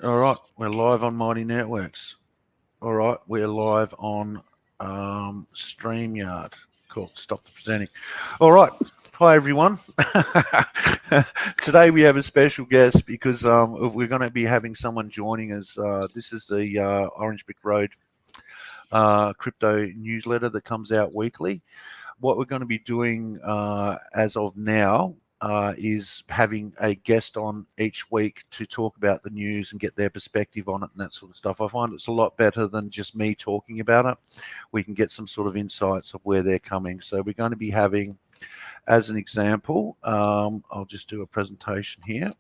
All right, we're live on Mighty Networks. All right, we're live on StreamYard. Cool, stop the presenting. All right, hi everyone. Today we have a special guest because we're going to be having someone joining us. This is the Orange Brick Road crypto newsletter that comes out weekly. What we're going to be doing as of now is having a guest on each week to talk about the news and get their perspective on it and that sort of stuff. I find it's a lot better than just me talking about it. We can get some sort of insights of where they're coming. So we're going to be having, as an example, I'll just do a presentation here.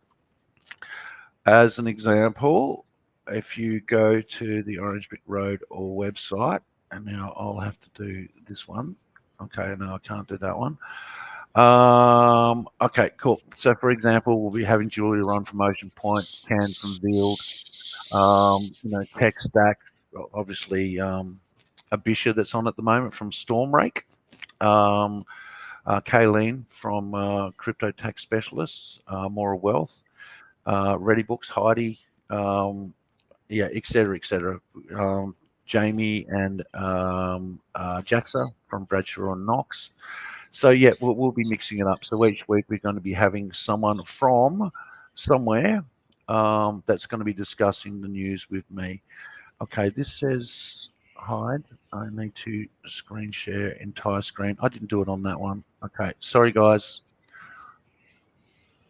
As an example, if you go to the Orange Brick Road or website, and now I'll have to do this one. Okay, no, I can't do that one. Okay, cool. So, for example, we'll be having Julia on from Ocean Point, Ken from Veiled, Tech Stack, obviously Abisha that's on at the moment from Stormrake, Kayleen from Crypto Tax Specialists, Moral Wealth, Ready Books, Heidi, et cetera, et cetera. Jamie and Jaxa from Bradshaw and Knox. So yeah, we'll be mixing it up. So each week we're going to be having someone from somewhere that's going to be discussing the news with me. Okay, this says hide. I need to screen share entire screen. I didn't do it on that one. Okay, sorry guys.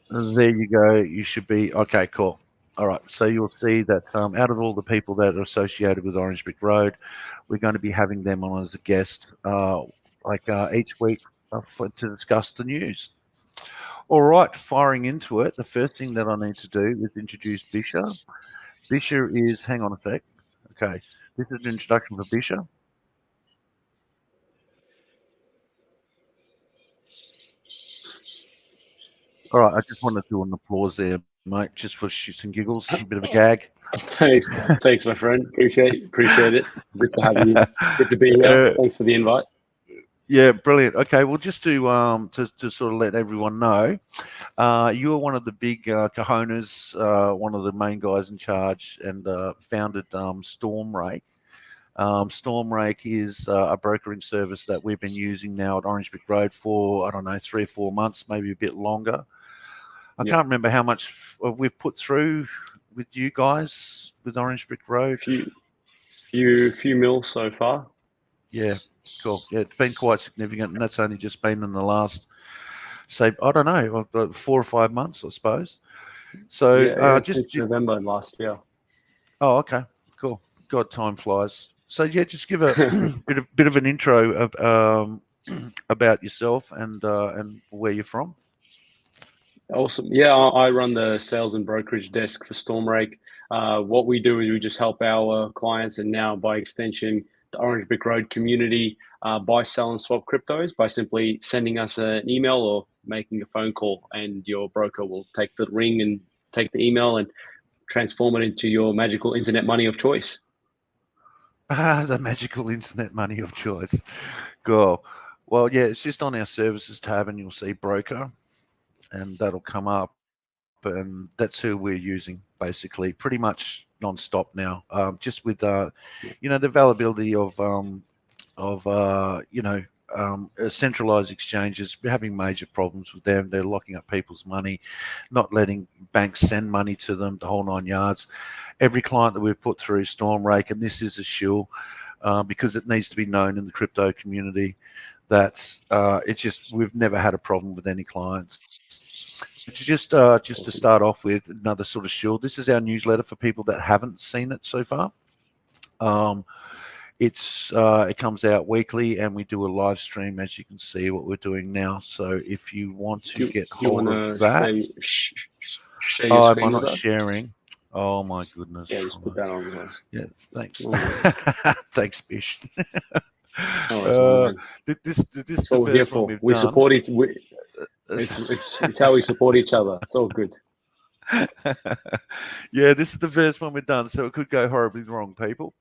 There you go. You should be okay. Cool. All right. So you'll see that out of all the people that are associated with Orange Brick Road, we're going to be having them on as a guest, each week to discuss the news. All right. Firing into it. The first thing that I need to do is introduce Bisha. Bisha is. Hang on a sec. Okay. This is an introduction for Bisha. All right. I just wanted to do an applause there, mate, just for shits and giggles, a bit of a gag. Thanks, my friend. Appreciate it. Good to have you. Good to be here. Thanks for the invite. Yeah, brilliant. Okay, well, just to sort of let everyone know, you are one of the big cojones, one of the main guys in charge, and founded Stormrake. Stormrake is a brokering service that we've been using now at Orange Brick Road for, I don't know, 3 or 4 months, maybe a bit longer. I can't remember how much we've put through with you guys with Orange Brick Road. Few mil so far. Yeah, cool. Yeah, it's been quite significant, and that's only just been in the last, say, I don't know, 4 or 5 months, I suppose. So since November last year. Oh, okay, cool. God, time flies. So yeah, just give a bit of an intro of, about yourself and where you're from. Awesome. Yeah, I run the sales and brokerage desk for Stormrake. What we do is we just help our clients, and now by extension, the Orange Brick Road community, buy, sell, and swap cryptos by simply sending us an email or making a phone call, and your broker will take the ring and take the email and transform it into your magical internet money of choice. The magical internet money of choice. Cool. Well, yeah, it's just on our services tab, and you'll see broker, and that'll come up, and that's who we're using basically, pretty much non-stop now. Just with the availability of centralized exchanges. We're having major problems with them. They're locking up people's money, not letting banks send money to them, the whole 9 yards. Every client that we've put through Stormrake, and this is a shill because it needs to be known in the crypto community that it's just, we've never had a problem with any clients. Just to start off with another sort of shill, this is our newsletter for people that haven't seen it so far. It comes out weekly, and we do a live stream, as you can see what we're doing now. So if you want to get hold of that, share your screen am I with not us? sharing? Oh my goodness! Yeah, just put that on there. Yeah, thanks. Oh, Thanks, Bish. This That's the what we're here first one for. we've We done. support each. It's how we support each other. It's all good. Yeah, this is the first one we've done, so it could go horribly wrong, people.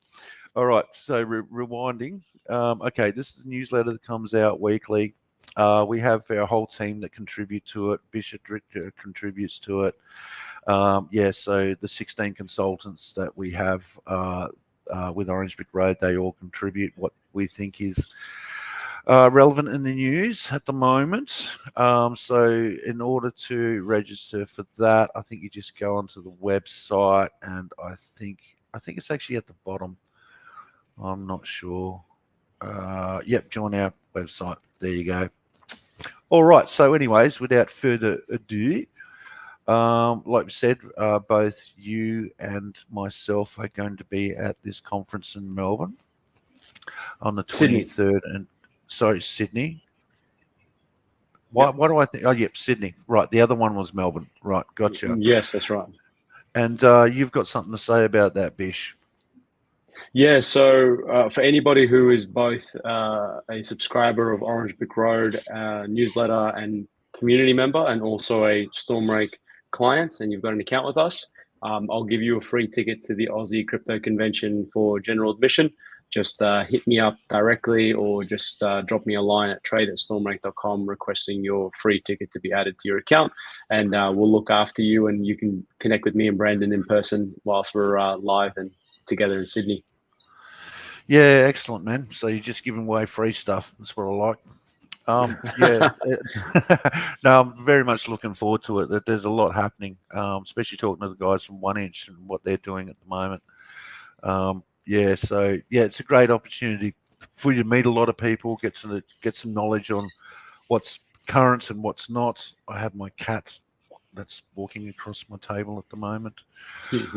All right, so rewinding. Okay, this is a newsletter that comes out weekly. We have our whole team that contribute to it. Bishop contributes to it. Yeah, so the 16 consultants that we have with Orange Brick Road, they all contribute what we think is relevant in the news at the moment. So in order to register for that, I think you just go onto the website, and I think it's actually at the bottom. I'm not sure. Yep, join our website. There you go. All right. So, anyways, without further ado, like we said, both you and myself are going to be at this conference in Melbourne on the Sydney. 23rd, and sorry, Sydney. Yep. Why do I think? Oh, yep, Sydney. Right. The other one was Melbourne. Right. Gotcha. Yes, that's right. And you've got something to say about that, Bish. Yeah, so for anybody who is both a subscriber of Orange Brick Road newsletter and community member, and also a Stormrake client, and you've got an account with us, I'll give you a free ticket to the Aussie Crypto Convention for general admission. Just hit me up directly, or just drop me a line at trade@stormrake.com requesting your free ticket to be added to your account, and we'll look after you, and you can connect with me and Brandon in person whilst we're live and together in Sydney. Yeah, excellent, man. So you're just giving away free stuff. That's what I like. Yeah, no, I'm very much looking forward to it. That there's a lot happening, especially talking to the guys from 1inch and what they're doing at the moment. Yeah, so yeah, it's a great opportunity for you to meet a lot of people, get some knowledge on what's current and what's not. I have my cat that's walking across my table at the moment.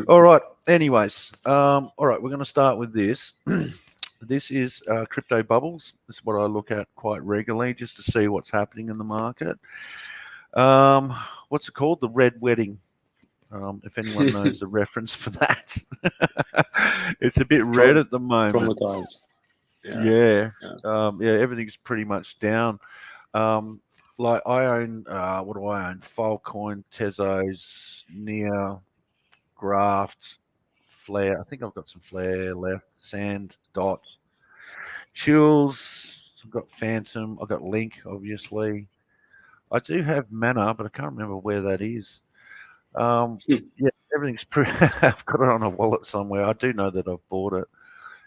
All right. Anyways, all right, we're going to start with this. This is crypto bubbles. This is what I look at quite regularly just to see what's happening in the market. What's it called? The red wedding. If anyone knows the reference for that. It's a bit red at the moment. Traumatized. Yeah. Yeah, everything's pretty much down. Like I own, what do I own? Filecoin, Tezos, Near, Graft, Flare. I think I've got some Flare left. Sand, Dot, Chills. I've got Phantom. I've got Link, obviously. I do have Mana, but I can't remember where that is. Yeah, everything's pretty. I've got it on a wallet somewhere. I do know that I've bought it.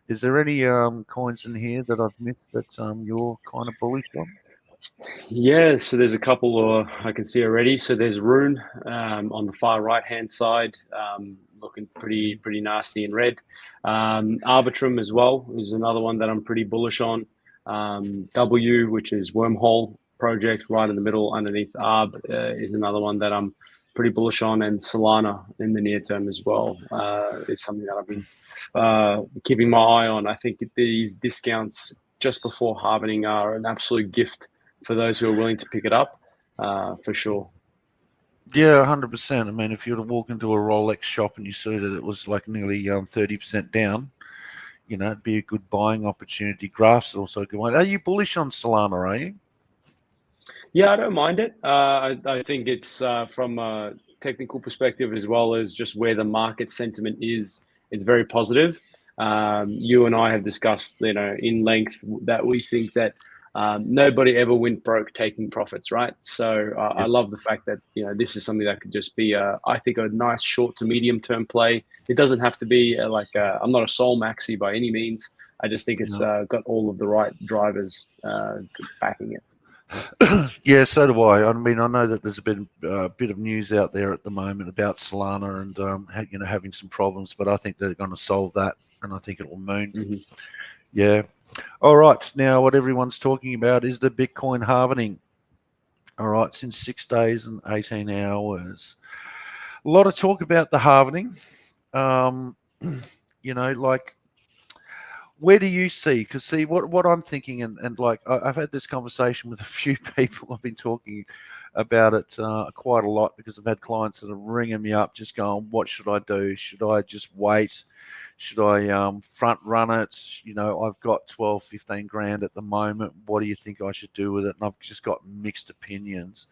Is there any coins in here that I've missed that you're kind of bullish on? Yeah, so there's a couple I can see already. So there's Rune on the far right hand side, looking pretty nasty in red. Arbitrum as well is another one that I'm pretty bullish on. W, which is Wormhole project, right in the middle underneath Arb, is another one that I'm pretty bullish on, and Solana in the near term as well is something that I've been keeping my eye on. I think these discounts just before halvening are an absolute gift for those who are willing to pick it up, for sure. Yeah, 100%. I mean, if you were to walk into a Rolex shop and you saw that it was like nearly 30% down, you know, it'd be a good buying opportunity. Graph's also a good one. Are you bullish on Solana, are you? Yeah, I don't mind it. I think it's from a technical perspective as well as just where the market sentiment is. It's very positive. You and I have discussed, in length that we think that nobody ever went broke taking profits, right? So I Yep. love the fact that this is something that could just be, I think, a nice short to medium term play. It doesn't have to be I'm not a soul maxi by any means. I just think it's got all of the right drivers backing it. Yeah, so do I. I mean, I know that there's a bit of news out there at the moment about Solana and having some problems, but I think they're going to solve that, and I think it will moon. Mm-hmm. Yeah. All right. Now, what everyone's talking about is the Bitcoin halvening. All right, since 6 days and 18 hours. A lot of talk about the halvening. Like, where do you see? Because see, what I'm thinking, and like I've had this conversation with a few people. I've been talking about it quite a lot because I've had clients that are ringing me up, just going, "What should I do? Should I just wait? Should I front run it? I've got 12, 15 grand at the moment. What do you think I should do with it?" And I've just got mixed opinions.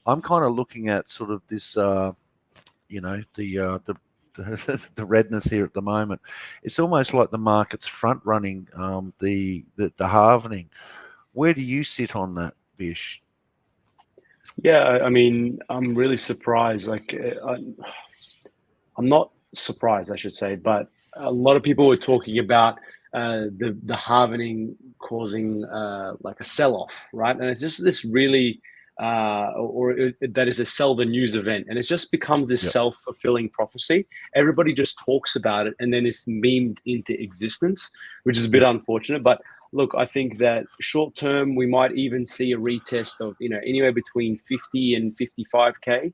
I'm kind of looking at sort of this, the the redness here at the moment. It's almost like the market's front running the halvening. Where do you sit on that, Bish? Yeah, I mean, I'm really surprised. I'm not surprised, I should say, but a lot of people were talking about the halvening causing like a sell-off, right? And it's just this really, that is a sell the news event, and it just becomes this Yep. self-fulfilling prophecy. Everybody just talks about it, and then it's memed into existence, which is a bit Yep. unfortunate. But look, I think that short term we might even see a retest of anywhere between 50 and 55K.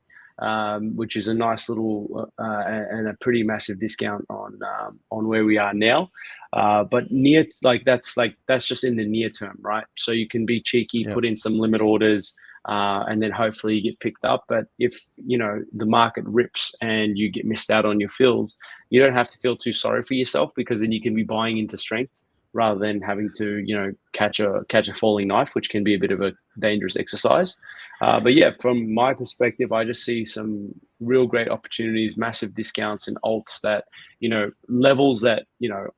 Which is a nice little and a pretty massive discount on where we are now. But that's just in the near term, right? So you can be cheeky, Yep. put in some limit orders, and then hopefully you get picked up. But if the market rips and you get missed out on your fills, you don't have to feel too sorry for yourself, because then you can be buying into strength rather than having to catch a falling knife, which can be a bit of a dangerous exercise. But yeah, from my perspective, I just see some real great opportunities, massive discounts in alts that, levels that,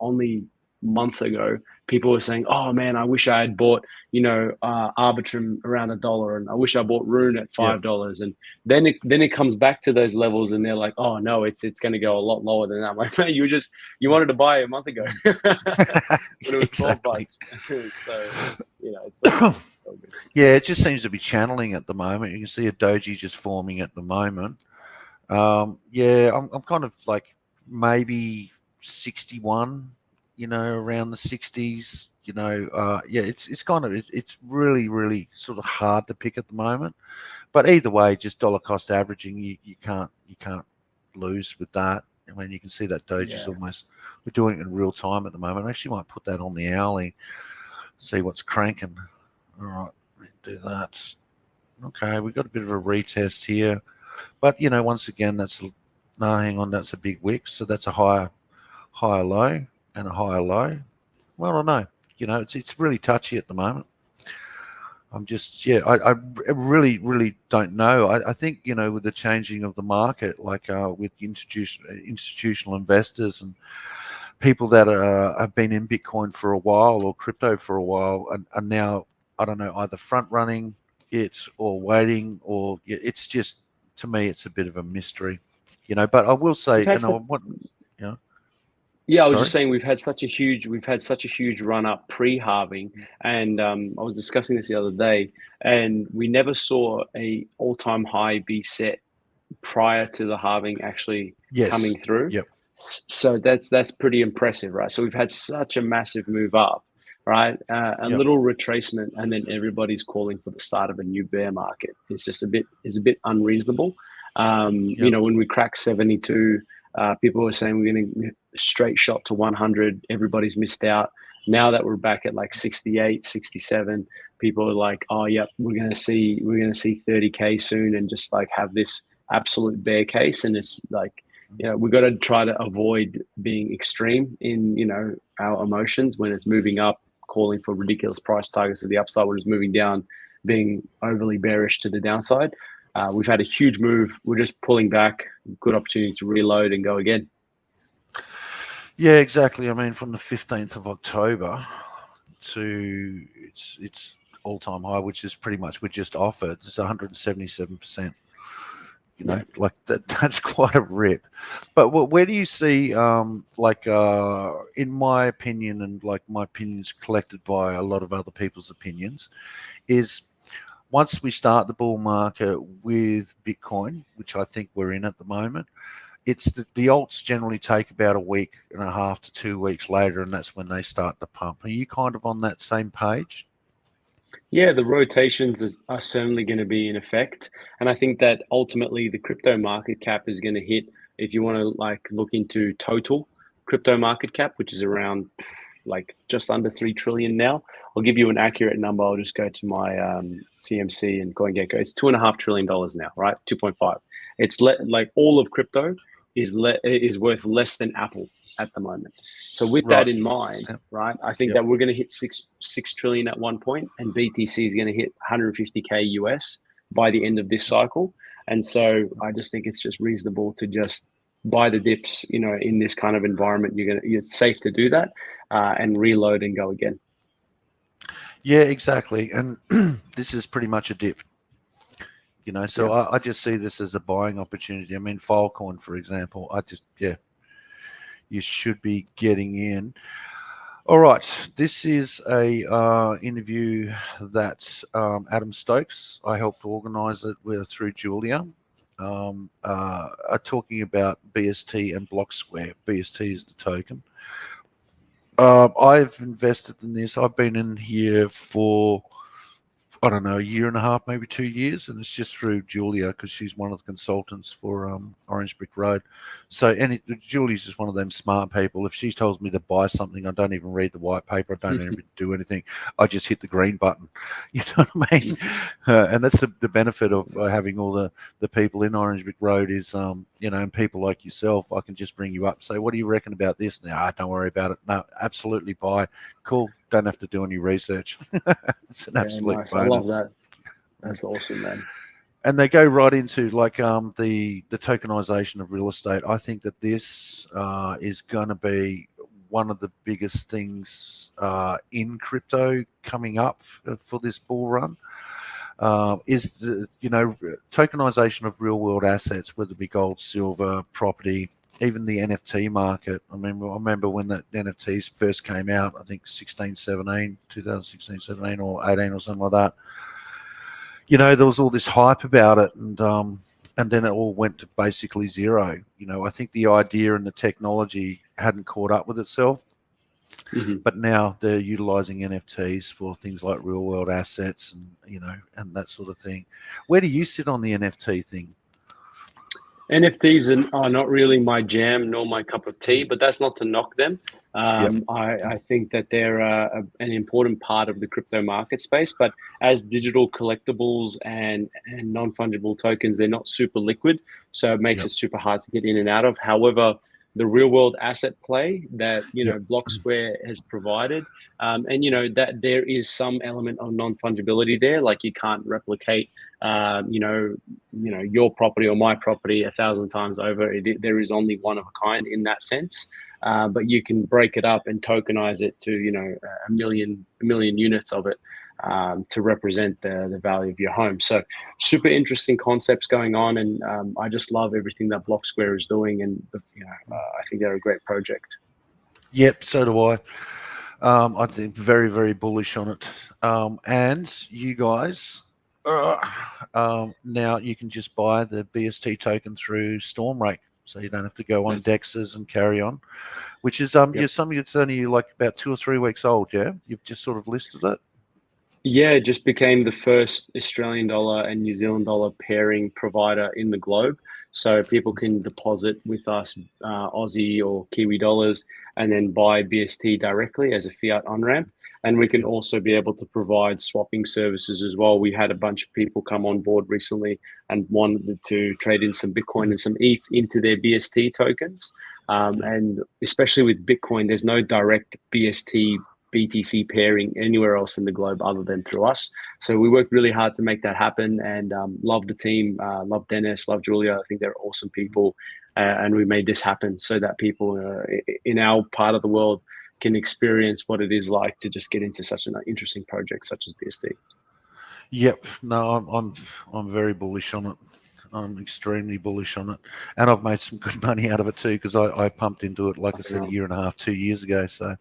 only a month ago, people were saying, oh man, I wish I had bought, Arbitrum around $1, and I wish I bought Rune at Yep. $5. And then it comes back to those levels, and they're like, oh no, it's going to go a lot lower than that. I'm like, man, you wanted to buy a month ago when it was 12 Exactly. bucks. So it's so good. Yeah, it just seems to be channeling at the moment. You can see a doji just forming at the moment. Yeah, I'm kind of like maybe 61, around the 60s. Yeah, it's really sort of hard to pick at the moment. But either way, just dollar cost averaging, you can't lose with that. I mean, you can see that doji's almost, we're doing it in real time at the moment. I actually might put that on the hourly, see what's cranking. All right, do that. Okay, we've got a bit of a retest here. But, once again, no, hang on, that's a big wick. So that's a higher low and a higher low. Well, I don't know. It's really touchy at the moment. I'm just, I really don't know. I think, with the changing of the market, like with institutional investors and people that have been in Bitcoin for a while or crypto for a while are now, I don't know, either front running it or waiting, or it's just, to me, it's a bit of a mystery, but I will say, We've had Yeah, I was just sorry? saying we've had such a huge run up pre-halving, and I was discussing this the other day, and we never saw a all-time high be set prior to the halving actually Yes. coming through. Yep. So that's pretty impressive, right? So we've had such a massive move up, right? A Yep. little retracement, and then everybody's calling for the start of a new bear market. It's a bit unreasonable. Yep. When we crack 72. People were saying we're going to straight shot to 100. Everybody's missed out. Now that we're back at like 68, 67, people are like, oh, yep, we're going to see 30K soon, and just like have this absolute bear case. And it's like, we've got to try to avoid being extreme in, our emotions when it's moving up, calling for ridiculous price targets to the upside, when it's moving down, being overly bearish to the downside. We've had a huge move. We're just pulling back. Good opportunity to reload and go again. Yeah, exactly. I mean, from the 15th of October to its all-time high, which is pretty much, we're just off it. It's 177%. Like that's quite a rip. But where do you see, in my opinion, and like my opinions collected by a lot of other people's opinions, is once we start the bull market with Bitcoin, which I think we're in at the moment, it's the alts generally take about a week and a half to 2 weeks later, and that's when they start to pump. Are you kind of on that same page? Yeah, the rotations are certainly going to be in effect. And I think that ultimately the crypto market cap is going to hit, if you want to like look into total crypto market cap, which is around like just under 3 trillion now. I'll give you an accurate number. I'll just go to my CMC and CoinGecko. It's $2.5 trillion now, right? 2.5. It's like all of crypto is worth less than Apple at the moment. So with Right. that in mind, Yep. right, I think that we're going to hit six trillion at one point, and BTC is going to hit 150K US by the end of this cycle. And so I just think it's just reasonable to just buy the dips, in this kind of environment. It's safe to do that, and reload and go again. Yeah, exactly. And this is pretty much a dip. You know, so I just see this as a buying opportunity. I mean, Filecoin, for example, you should be getting in. All right, this is a interview that Adam Stokes, I helped organise it through Julia, are talking about BST and Block Square. BST is the token. I've invested in this. I've been in here for, I don't know, a year and a half, maybe 2 years, and it's just through Julia because she's one of the consultants for Orange Brick Road. So, Julia's just one of them smart people. If she tells me to buy something, I don't even read the white paper. I don't even do anything. I just hit the green button. You know what I mean? And that's the benefit of having all the people in Orange Brick Road is, you know, and people like yourself. I can just bring you up. Say, what do you reckon about this? Now, don't worry about it. No, absolutely buy. Cool. Don't have to do any research. It's an absolute nice. bonus. I love that. That's awesome, man. And they go right into like the tokenization of real estate. I think that this is going to be one of the biggest things in crypto coming up for this bull run. Is the, you know, tokenization of real world assets, whether it be gold, silver, property, even the NFT market. I remember when the NFTs first came out, I think 2016, 17 or 18 or something like that. You know, there was all this hype about it, and then it all went to basically zero. You know, I think the idea and the technology hadn't caught up with itself. But now they're utilizing NFTs for things like real world assets and, you know, and that sort of thing. Where do you sit on the NFT thing? NFTs are not really my jam nor my cup of tea, but that's not to knock them. I think that they're an important part of the crypto market space, but as digital collectibles and non-fungible tokens, they're not super liquid, so it makes it super hard to get in and out of. However, the real world asset play that, you know, Block Square has provided, and, you know, that there is some element of non-fungibility there, like you can't replicate you know, your property or my property 1,000 times over. There is only one of a kind in that sense, but you can break it up and tokenize it to, you know, a million units of it to represent the value of your home. So super interesting concepts going on, and I just love everything that Block Square is doing, and you know, I think they're a great project. Yep, so do I. I think very, very bullish on it. And you guys, now you can just buy the BST token through Stormrake, so you don't have to go on Dexes and carry on, which is something that's only like about 2 or 3 weeks old. Yeah, you've just sort of listed it. Yeah, it just became the first Australian dollar and New Zealand dollar pairing provider in the globe. So people can deposit with us Aussie or Kiwi dollars and then buy BST directly as a fiat on-ramp. And we can also be able to provide swapping services as well. We had a bunch of people come on board recently and wanted to trade in some Bitcoin and some ETH into their BST tokens. And especially with Bitcoin, there's no direct BST BTC pairing anywhere else in the globe other than through us. So we worked really hard to make that happen, and love the team, love Dennis, love Julia. I think they're awesome people, and we made this happen so that people in our part of the world can experience what it is like to just get into such an interesting project such as BST. Yep, no, I'm very bullish on it. I'm extremely bullish on it, and I've made some good money out of it too because I pumped into it, like I said, a year and a half, 2 years ago. So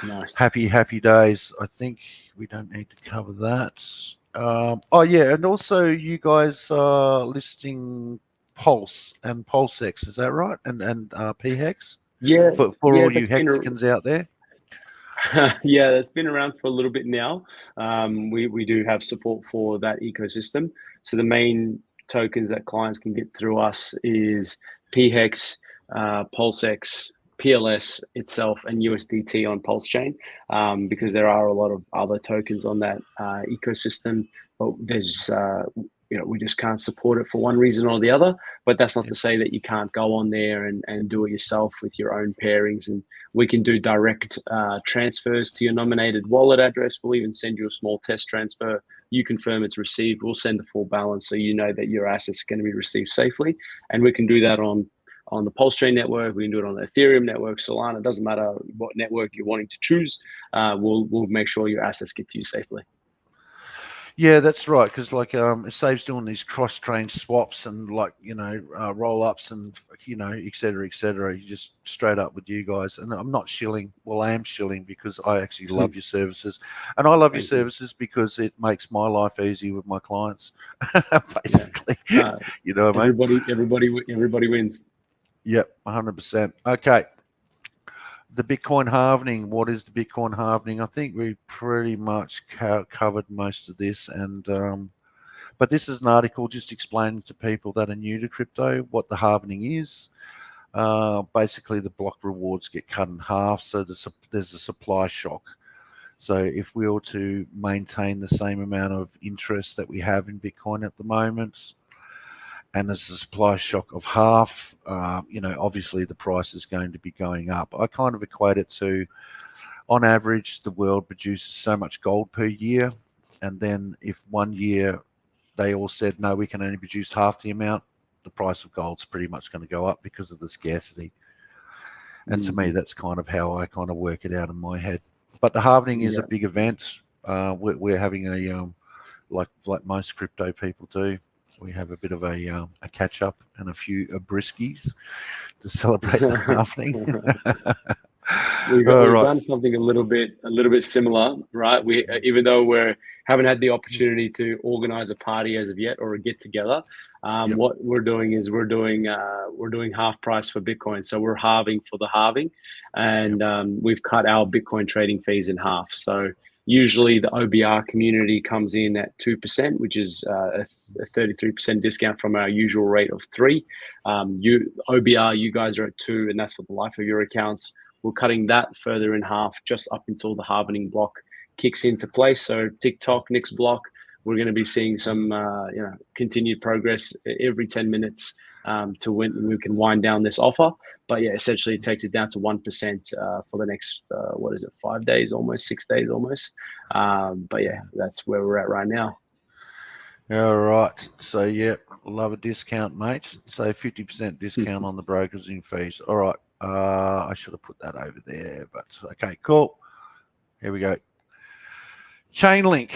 nice, happy days. I think we don't need to cover that. Oh yeah, and also you guys are listing Pulse and PulseX, is that right? And PHEX. Yeah, for all you Hexicans out there. Yeah, that's been around for a little bit now. We do have support for that ecosystem. So the main tokens that clients can get through us is PHEX, PulseX, PLS itself, and USDT on Pulse Chain, because there are a lot of other tokens on that ecosystem. But there's you know, we just can't support it for one reason or the other. But that's not to say that you can't go on there and do it yourself with your own pairings. And we can do direct transfers to your nominated wallet address. We'll even send you a small test transfer. You confirm it's received. We'll send the full balance so you know that your assets are going to be received safely. And we can do that on the Pulse Chain network. We can do it on the Ethereum network, Solana. It doesn't matter what network you're wanting to choose. We'll make sure your assets get to you safely. Yeah, that's right. Because like it saves doing these cross-train swaps and like roll-ups and et cetera, et cetera. You just straight up with you guys. And I'm not shilling. Well, I am shilling because I actually love your services, and I love your Thank you. services because it makes my life easy with my clients. Yeah. Basically, No, you know what I mean? everybody wins. Yep, 100%. Okay. The Bitcoin halvening. What is the Bitcoin halvening? I think we pretty much covered most of this, and but this is an article just explaining to people that are new to crypto what the halvening is. Basically, the block rewards get cut in half, so there's a supply shock. So if we were to maintain the same amount of interest that we have in Bitcoin at the moment, and there's a supply shock of half, obviously the price is going to be going up. I kind of equate it to, on average, the world produces so much gold per year, and then if one year they all said, no, we can only produce half the amount, the price of gold's pretty much going to go up because of the scarcity. And to me, Mm. that's kind of how I kind of work it out in my head. But the halvening is a Yeah. big event. We're having like most crypto people do. We have a bit of a catch up and a few briskies to celebrate the halvening. All We've right. done something a little bit similar, right? We even though we haven't had the opportunity to organize a party as of yet or a get together, Yep. what we're doing is we're doing half price for Bitcoin, so we're halving for the halving, Yep. and we've cut our Bitcoin trading fees in half. So usually the OBR community comes in at 2%, which is a 33% discount from our usual rate of 3. You OBR, you guys are at 2, and that's for the life of your accounts. We're cutting that further in half just up until the halvening block kicks into place. So TikTok next block, we're going to be seeing some continued progress every 10 minutes to when we can wind down this offer. But yeah, essentially it takes it down to 1% for the next what is it, 5 days, almost 6 days, almost. But yeah, that's where we're at right now. All right. So, yeah, love a discount, mate. So, 50% discount on the brokeraging fees. All right. I should have put that over there, but okay, cool. Here we go. Chainlink.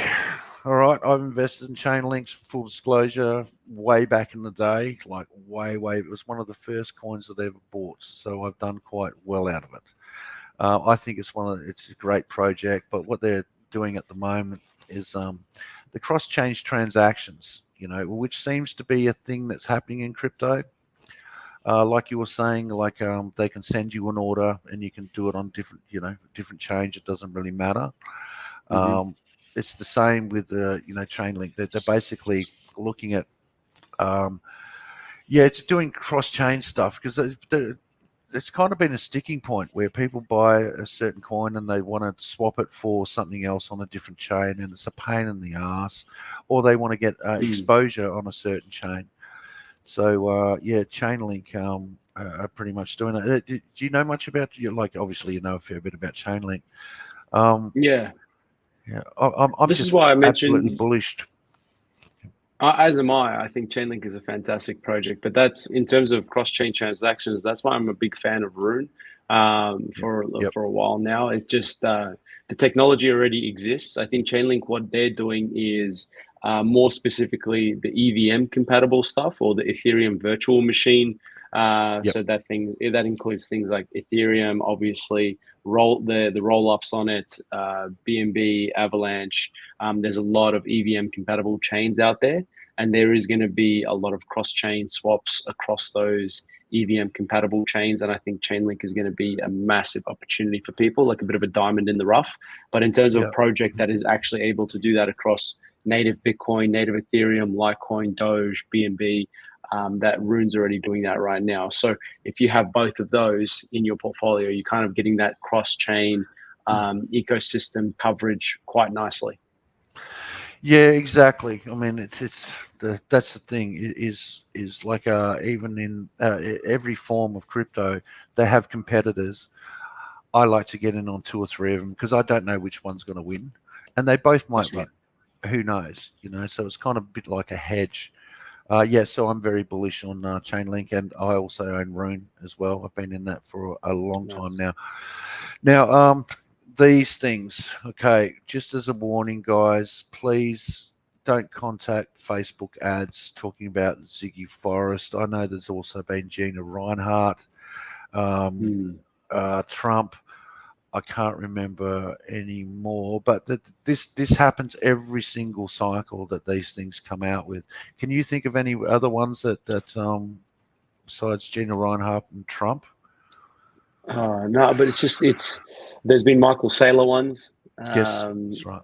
All right. I've invested in Chainlinks, full disclosure, way back in the day, like way. It was one of the first coins that I ever bought. So, I've done quite well out of it. I think it's a great project, but what they're doing at the moment is the cross-change transactions, which seems to be a thing that's happening in crypto. Like you were saying, like they can send you an order and you can do it on different change. It doesn't really matter. Mm-hmm. It's the same with Chainlink. They're basically looking at it's doing cross-chain stuff because it's kind of been a sticking point where people buy a certain coin and they want to swap it for something else on a different chain, and it's a pain in the ass, or they want to get exposure on a certain chain. So Chainlink are pretty much doing that. Do you know much about like obviously you know a fair bit about Chainlink? Um, Yeah, yeah, I'm this is just why I absolutely mentioned. bullish. As am I. I think Chainlink is a fantastic project, but that's in terms of cross-chain transactions. That's why I'm a big fan of Rune Yep, yep, for a while now. It just the technology already exists. I think Chainlink, what they're doing is more specifically the EVM compatible stuff or the Ethereum virtual machine. yep, So that includes things like Ethereum, obviously, the roll ups on it, BNB, Avalanche. There's a lot of EVM compatible chains out there, and there is going to be a lot of cross chain swaps across those EVM compatible chains. And I think Chainlink is going to be a massive opportunity for people, like a bit of a diamond in the rough. But in terms of a yep. project that is actually able to do that across native Bitcoin, native Ethereum, Litecoin, Doge, BNB, that Rune's already doing that right now. So if you have both of those in your portfolio, you're kind of getting that cross chain ecosystem coverage quite nicely. Yeah, exactly. I mean, that's the thing is like even in every form of crypto, they have competitors. I like to get in on two or three of them because I don't know which one's going to win, and they both might That's win. right. Who knows? So it's kind of a bit like a hedge. So I'm very bullish on Chainlink, and I also own Rune as well. I've been in that for a long time Nice. now. Now, these things, okay, just as a warning, guys, please don't contact Facebook ads talking about Ziggy Forrest. I know there's also been Gina Reinhart, Trump. I can't remember anymore, but this happens every single cycle that these things come out with. Can you think of any other ones that besides Gina Reinhart and Trump? No, but there's been Michael Saylor ones. Yes, that's right.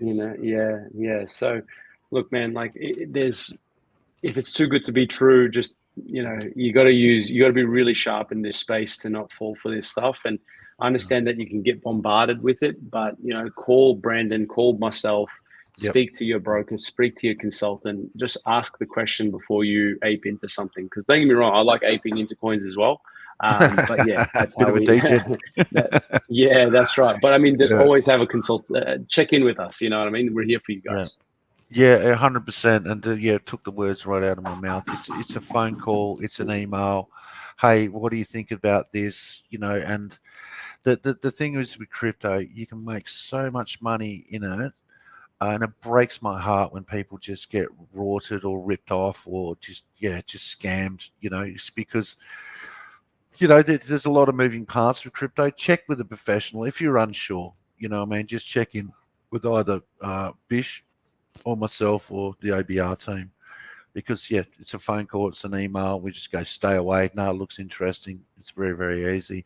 Yeah. So, look, man, like if it's too good to be true, just you got to be really sharp in this space to not fall for this stuff. And I understand that you can get bombarded with it, but call Brandon, call myself, Yep. speak to your broker, speak to your consultant, just ask the question before you ape into something. Because don't get me wrong, I like aping into coins as well. But yeah, that's Bit how of a we. DJ. Yeah, that's right. But I mean, just Yeah. always have a consult. Check in with us. You know what I mean? We're here for you Yeah. guys. Yeah, 100%. And yeah, it took the words right out of my mouth. It's a phone call, it's an email. Hey, what do you think about this? And the thing is with crypto, you can make so much money in it. And it breaks my heart when people just get rorted or ripped off or just scammed. It's because there's a lot of moving parts with crypto. Check with a professional if you're unsure. Just check in with either Bish or myself or the OBR team, because it's a phone call, it's an email. We just go, stay away. No, it looks interesting. It's very, very easy.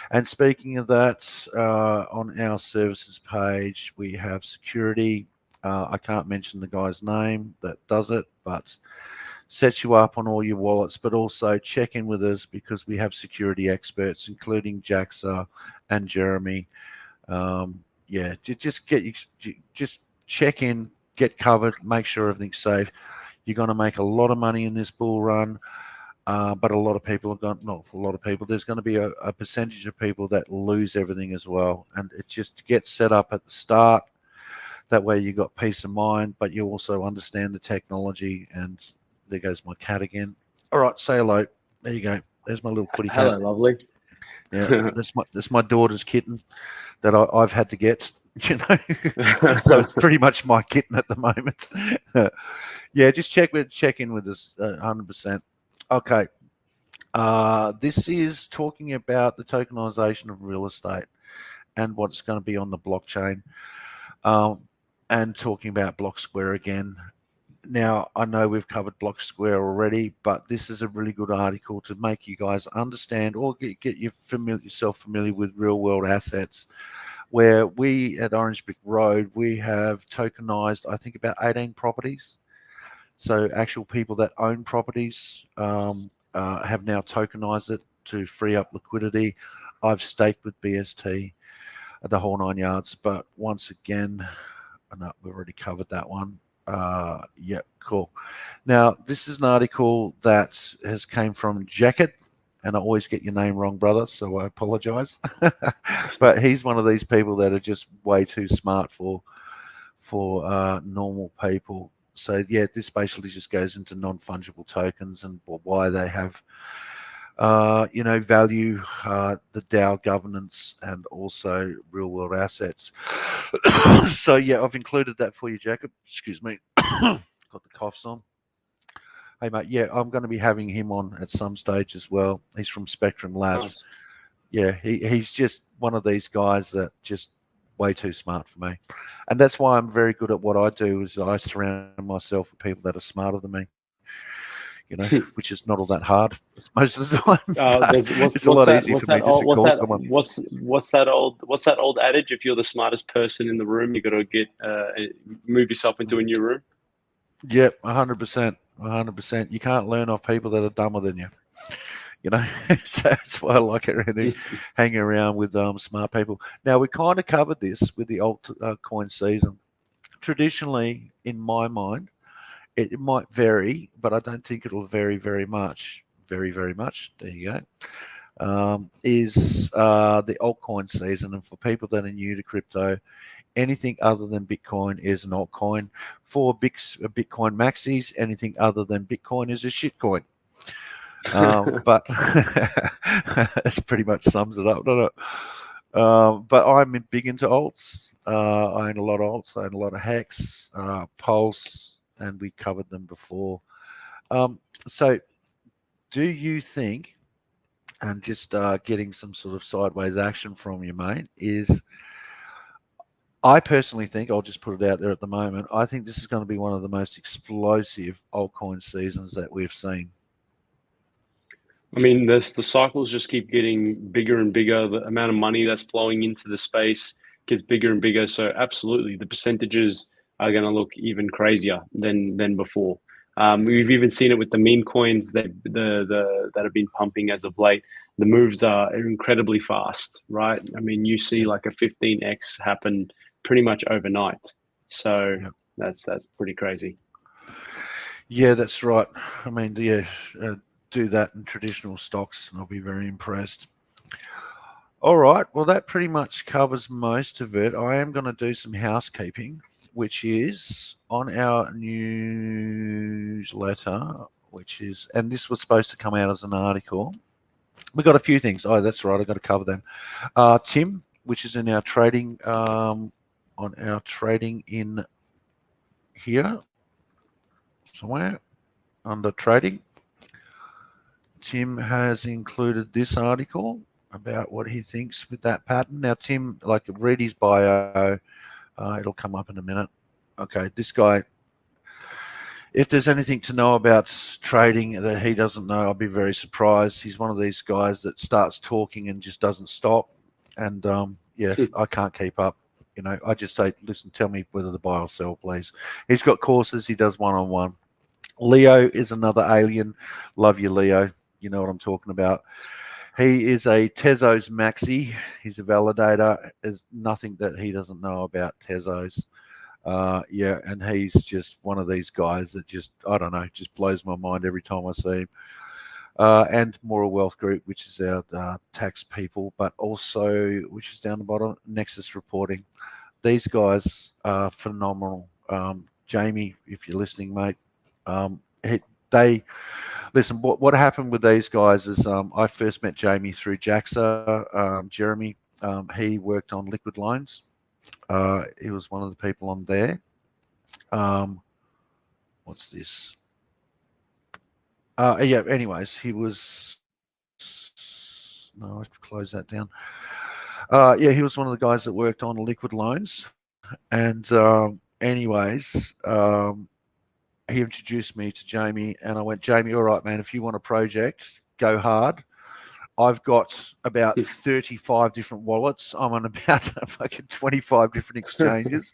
And speaking of that, on our services page, we have security. I can't mention the guy's name that does it, but sets you up on all your wallets, but also check in with us because we have security experts, including Jaxa and Jeremy. Just check in, get covered, make sure everything's safe. You're going to make a lot of money in this bull run, but a lot of people are going. Not a lot of people. There's going to be a percentage of people that lose everything as well, and it just gets set up at the start. That way, you got peace of mind, but you also understand the technology. And there goes my cat again. All right, say hello. There you go. There's my little kitty cat. Hello, lovely. Yeah, that's my daughter's kitten that I've had to get. So it's pretty much my kitten at the moment. Yeah, just check in with us, 100%. Okay, this is talking about the tokenization of real estate and what's going to be on the blockchain, and talking about Block Square again. Now, I know we've covered Block Square already, but this is a really good article to make you guys understand or get yourself familiar with real world assets, where we at Orange Brick Road, we have tokenized, I think, about 18 properties. So actual people that own properties have now tokenized it to free up liquidity. I've staked with BST the whole 9 yards, but once again, no, we've already covered that one. Yeah, cool. Now, this is an article that has came from Jacket, and I always get your name wrong, brother, so I apologize. But he's one of these people that are just way too smart for normal people. So yeah, this basically just goes into non-fungible tokens and why they have value, the DAO governance, and also real world assets. So yeah, I've included that for you, Jacob. Excuse me. Got the coughs on. Hey mate, yeah, I'm going to be having him on at some stage as well. He's from Spectrum Labs. Nice. Yeah, he's just one of these guys that just way too smart for me. And that's why I'm very good at what I do, is I surround myself with people that are smarter than me. Which is not all that hard most of the time. It's a lot easier for me just to call someone. What's that old adage? If you're the smartest person in the room, you got to move yourself into a new room. Yep, 100%. 100%. You can't learn off people that are dumber than you. So that's why I like it. Hanging around with smart people. Now, we kind of covered this with the altcoin season. Traditionally, in my mind, it might vary, but I don't think it'll vary very much. Very, very much. There you go. Is the altcoin season. And for people that are new to crypto, anything other than Bitcoin is an altcoin. For Bitcoin maxis, anything other than Bitcoin is a shitcoin. But that pretty much sums it up, doesn't it? But I'm big into alts. I own a lot of alts. I own a lot of Hex, Pulse, and we covered them before. So, do you think, and just getting some sort of sideways action from you, mate, is I personally think, I'll just put it out there at the moment, I think this is going to be one of the most explosive altcoin seasons that we've seen. I mean, the cycles just keep getting bigger and bigger. The amount of money that's flowing into the space gets bigger and bigger. So absolutely, the percentages are going to look even crazier than before. We've even seen it with the meme coins that have been pumping as of late. The moves are incredibly fast, right? I mean, you see Yeah, like a 15x happen pretty much overnight. So yeah. that's pretty crazy. Yeah, that's right. I mean, yeah, do that in traditional stocks, and I'll be very impressed. All right. Well, that pretty much covers most of it. I am going to do some housekeeping, which is on our newsletter, which is, and this was supposed to come out as an article. We got a few things. Oh, that's right. I got to cover them. Tim, which is in our trading, on our trading in here somewhere under trading. Tim has included this article about what he thinks with that pattern. Now, Tim, like, read his bio. It'll come up in a minute. Okay, this guy, if there's anything to know about trading that he doesn't know, I'll be very surprised. He's one of these guys that starts talking and just doesn't stop. And yeah, I can't keep up. You know, I just say, listen, tell me whether to buy or sell, please. He's got courses. He does one-on-one. Leo is another alien. Love you, Leo. You know what I'm talking about. He is a Tezos maxi. He's a validator. There's nothing that he doesn't know about Tezos. Yeah, and he's just one of these guys that just, I don't know, just blows my mind every time I see him. And Moral Wealth Group, which is our tax people, but also, which is down the bottom, Nexus Reporting. These guys are phenomenal. Jamie, if you're listening, mate, they listen. What happened with these guys is I first met Jamie through JAXA. Jeremy, he worked on liquid loans. He was one of the people on there. What's this? Yeah. Anyways, he was. No, I close that down. Yeah, he was one of the guys that worked on liquid loans, and anyways, he introduced me to Jamie, and I went, Jamie, all right, man, if you want a project, go hard. I've got about 35 different wallets. I'm on about fucking 25 different exchanges.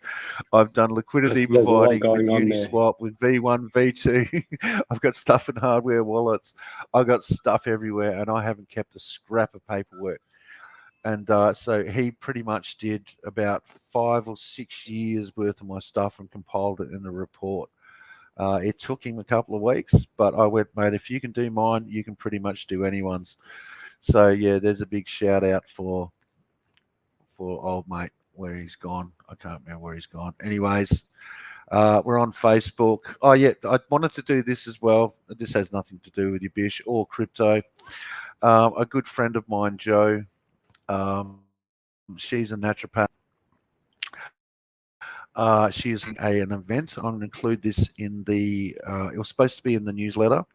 I've done liquidity There's a lot providing with going on there. Uniswap, with V1, V2. I've got stuff in hardware wallets. I've got stuff everywhere, and I haven't kept a scrap of paperwork. And so he pretty much did about 5 or 6 years worth of my stuff and compiled it in a report. It took him a couple of weeks, but I went, mate, if you can do mine, you can pretty much do anyone's. So yeah, there's a big shout out for old mate, where he's gone. I can't remember where he's gone. Anyways, we're on Facebook. Oh yeah, I wanted to do this as well. This has nothing to do with your bish or crypto. A good friend of mine, Jo, she's a naturopath. She is an event. I'm going to include this in the. It was supposed to be in the newsletter,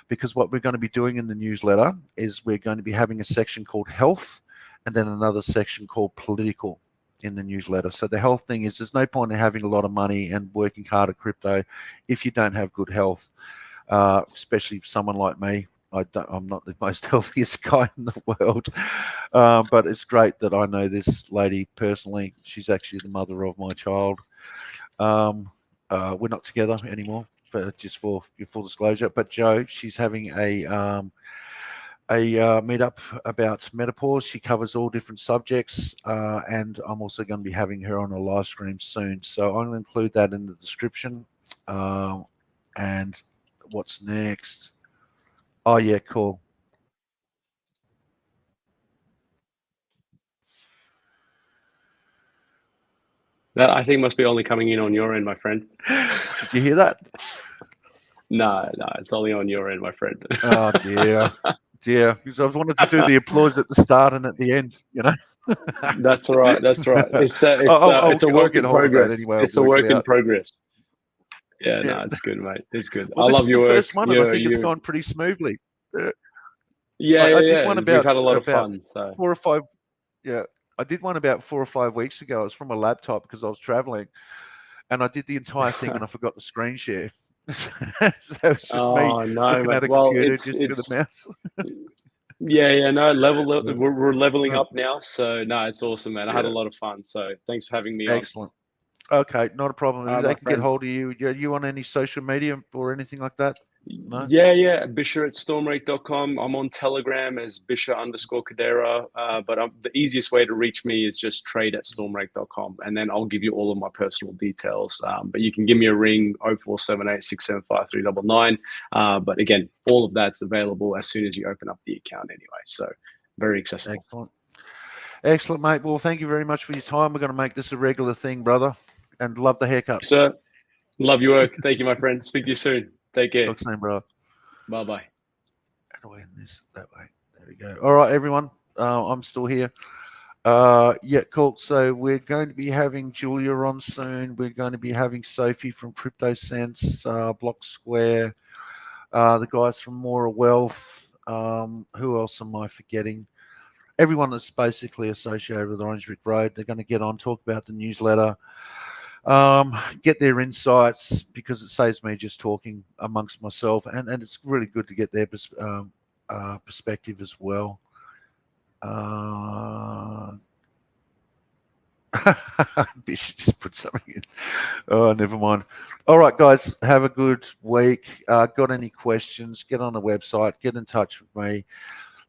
because what we're going to be doing in the newsletter is we're going to be having a section called health, and then another section called political in the newsletter. So the health thing is, there's no point in having a lot of money and working hard at crypto if you don't have good health, especially someone like me. I'm not the most healthiest guy in the world, but it's great that I know this lady personally. She's actually the mother of my child. We're not together anymore, but just for your full disclosure. But Jo, she's having a meetup about menopause. She covers all different subjects, and I'm also going to be having her on a live stream soon. So I'm going to include that in the description. And what's next? Oh yeah, cool. That I think must be only coming in on your end, my friend. Did you hear that? No, it's only on your end, my friend. Oh dear, dear. Because I wanted to do the applause at the start and at the end. You know. That's right. That's right. It's I'll a work get in hold of that progress. anyway. I'll It's a work it work in out. progress. Yeah, Yeah. no, it's good, mate. It's good. Well, I this love is the your work. first one, and I think it's gone pretty smoothly. Uh, Yeah, I yeah, did yeah. one We've had a about lot of fun. So, 4 or 5. Yeah, I did one about 4 or 5 weeks ago. It was from a laptop because I was traveling, and I did the entire thing, and I forgot the screen share. So it's just me oh no, looking mate. at a Well, computer just with a mouse. yeah, yeah. No, Yeah. we're leveling Uh, up now. So, no, it's awesome, man. I had a yeah, lot of fun. So, thanks for having me on. excellent. Okay, not a problem. All If right, they my can get friend. hold of you, you on any social media or anything like that? No? Yeah, yeah. Bisher at stormrake.com. I'm on Telegram as Bisher_Cadera. But the easiest way to reach me is just trade at stormrake.com. And then I'll give you all of my personal details. But you can give me a ring, 0478 But again, all of that's available as soon as you open up the account anyway. So very accessible. Excellent. Excellent, mate. Well, thank you very much for your time. We're going to make this a regular thing, brother. And love the haircut. Sir, love your work. Thank you, my friend. Speak to you soon. Take care. Talk soon, bro. Bye bye. How do I end this? That way. There we go. All right, everyone. I'm still here. Yeah, cool. So we're going to be having Julia on soon. We're going to be having Sophie from CryptoSense, Block Square, the guys from Mora Wealth. Who else am I forgetting? Everyone that's basically associated with Orange Brick Road. They're going to get on, talk about the newsletter, get their insights, because it saves me just talking amongst myself, and it's really good to get their perspective as well. Just put something in. Oh, never mind. All right, guys, have a good week. Got any questions? Get on the website. Get in touch with me.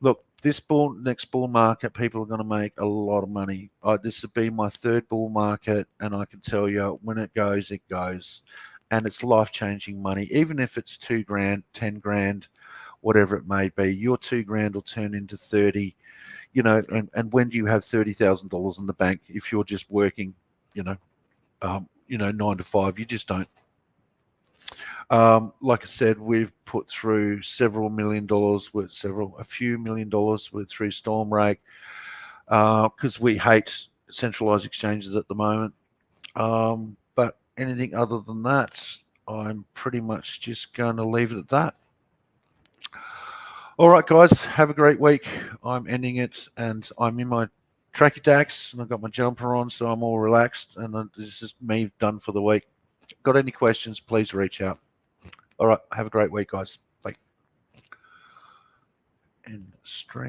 Look, this next bull market, people are going to make a lot of money. This will be my third bull market, and I can tell you, when it goes, and it's life-changing money. Even if it's $2,000, $10,000, whatever it may be, your $2,000 will turn into 30. And when do you have $30,000 in the bank if you're just working, 9 to 5? You just don't. Like I said, we've put through several $1 million worth, a few $1 million worth through Stormrake, because we hate centralized exchanges at the moment. But anything other than that, I'm pretty much just going to leave it at that. All right, guys, have a great week. I'm ending it, and I'm in my tracky tacks, and I've got my jumper on, so I'm all relaxed, and this is me done for the week. Got any questions, please reach out. All right, have a great week, guys. Bye. And stream.